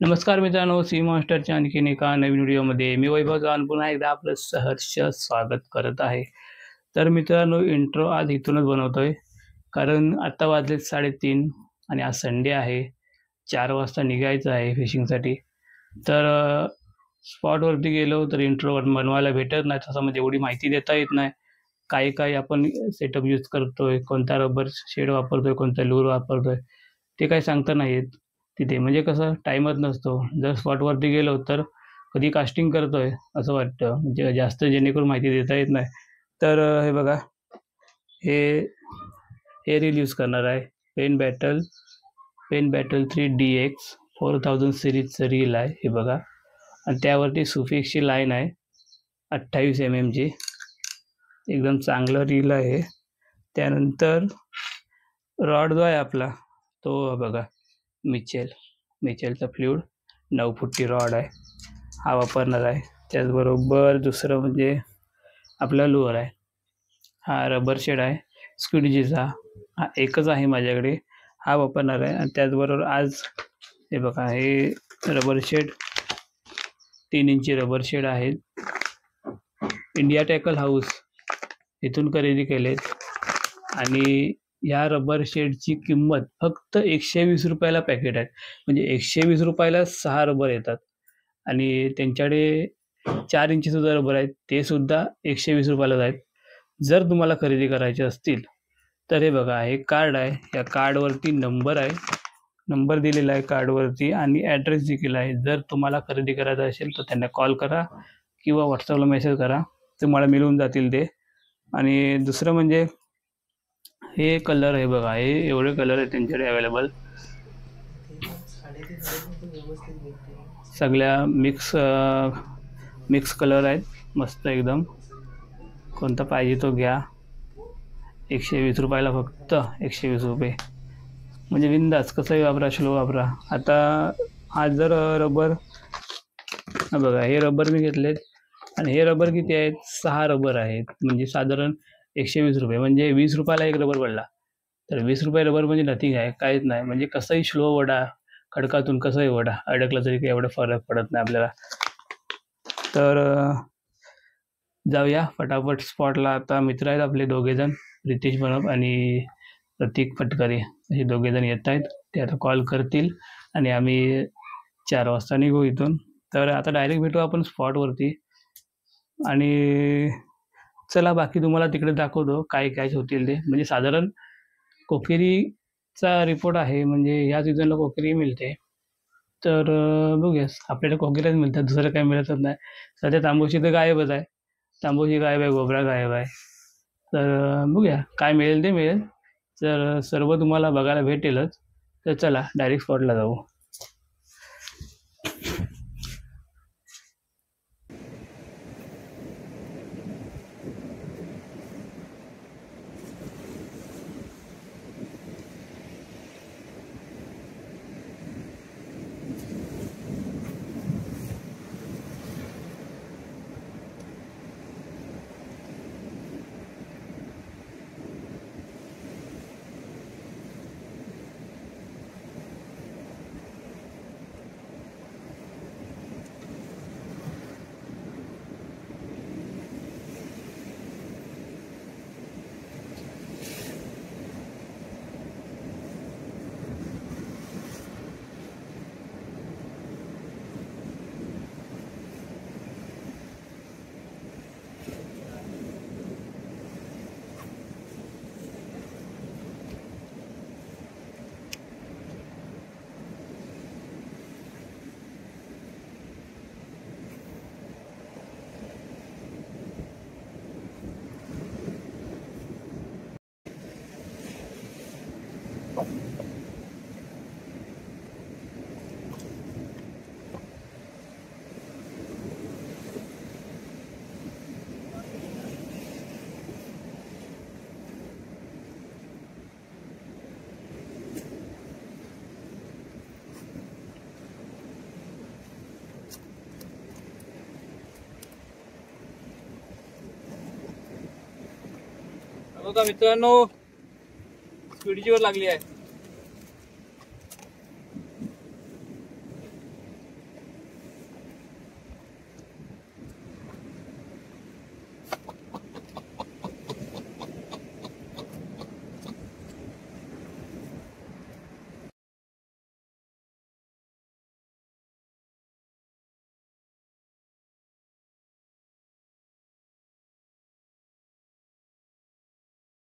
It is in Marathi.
नमस्कार मित्रांनो, सी मास्टरच्या आणखीन एका नवीन व्हिडिओमध्ये मी वैभव चव्हाण पुन्हा एकदा आपलं सहर्ष स्वागत करत आहे। तर मित्रांनो, इंट्रो आज इथूनच बनवतोय कारण आता वाजलेत 3:30 आणि आज संडे आहे। 4 वाजता निघायचं आहे फिशिंगसाठी। तर स्पॉटवरती गेलो तर इंट्रो बनवायला भेटत नाही, तसं म्हणजे एवढी माहिती देता येत नाही। काही आपण सेटअप यूज करतोय, कोणता रबर शेड वापरतोय, कोणता लूर वापरतोय ते काही सांगता नाही येत तिथे। म्हणजे कसं टाईमच नसतो। जर स्पॉटवरती गेलो तर कधी कास्टिंग करतोय असं वाटतं, म्हणजे जास्त जेणेकरून माहिती देता येत नाही। तर हे बघा, हे हे रील यूज करणार आहे, पेन बॅटल 3DX 4000 सिरीजचं रील आहे हे बघा। आणि त्यावरती सुफिक्सची लाईन आहे 28 mm ची, एकदम चांगलं रील आहे। त्यानंतर रॉड जो आहे आपला तो बघा, मिचेलचा फ्लुइड 9 फुटी रॉड आहे, हा वापरणार आहे। त्याचबरोबर दुसरं म्हणजे आपला लुअर आहे, हा रबर शेड आहे स्क्विडजीचा, हा एकच आहे माझ्याकडे, हा वापरणार आहे। आणि त्याचबरोबर आज हे बघा, हे रबर शेड 3 इंची रबर शेड आहे, इंडिया टॅकल हाऊस इथून खरेदी केलेत। आणि या रबर शेडची किंमत फक्त 120 रुपयाला पॅकेट आहे, म्हणजे 120 रुपयाला 6 रबर येतात। आणि त्यांच्याकडे 4 इंची सुद्धा रबर आहेत, ते सुद्धा 120 रुपयालाच आहेत। जर तुम्हाला खरेदी करायचे असतील तर हे बघा, हे कार्ड आहे, या कार्डवरती नंबर दिलेला आहे कार्डवरती, आणि ॲड्रेस देखील आहे। जर तुम्हाला खरेदी करायचं असेल तर त्यांना कॉल करा किंवा व्हॉट्सअपला मेसेज करा, तुम्हाला मिळून जातील ते। आणि दुसरं म्हणजे हे कलर आहे बघा, हे एवढे कलर आहेत त्यांच्याकडे अवेलेबल, सगळ्या मिक्स कलर आहेत, मस्त एकदम। कोणता पाहिजे तो घ्या, 120 रुपयाला, फक्त 120 रुपये, म्हणजे बिंदास कसंही वापरा, स्लो वापरा। आता हा जर रबर बघा, हे रबर मी घेतलेत आणि हे रबर किती आहेत, 6 रबर आहेत, म्हणजे साधारण 120 रुपये, म्हणजे 20 रुपयाला एक रबर पडला। तर 20 रुपये रबर म्हणजे नथिंग आहे, काहीच नाही। म्हणजे कसंही स्लो वडा, खडकातून कसंही वडा, अडकला तरी काही एवढा फरक पडत नाही आपल्याला। तर जाऊया फटाफट स्पॉटला। आता मित्र आहेत आपले दोघेजण, रितेश बनप आणि प्रतीक फटकरे, हे दोघेजण येत आहेत, ते आता कॉल करतील आणि आम्ही 4 वाजता निघू इथून। तर आता डायरेक्ट भेटू आपण स्पॉटवरती, आणि चला बाकी तुम्हाला तिकडे दाखवतो काय काय होतील ते। म्हणजे साधारण कोकिरीचा रिपोर्ट आहे, म्हणजे ह्या सीझनला कोकिरी मिळते। तर बघूया, आपल्याला कोकिरीच मिळतात, दुसरं काही मिळतच नाही। सध्या तांबूशी तर गायबच आहे, तांबूशी गायब आहे, गोबरा गायब आहे। तर बघूया काय मिळेल ते मिळेल, तर सर्व तुम्हाला बघायला भेटेलच। तर चला डायरेक्ट स्पॉटला जाऊ। बघा मित्रांनो, स्क्विडजीवर लागली आहे।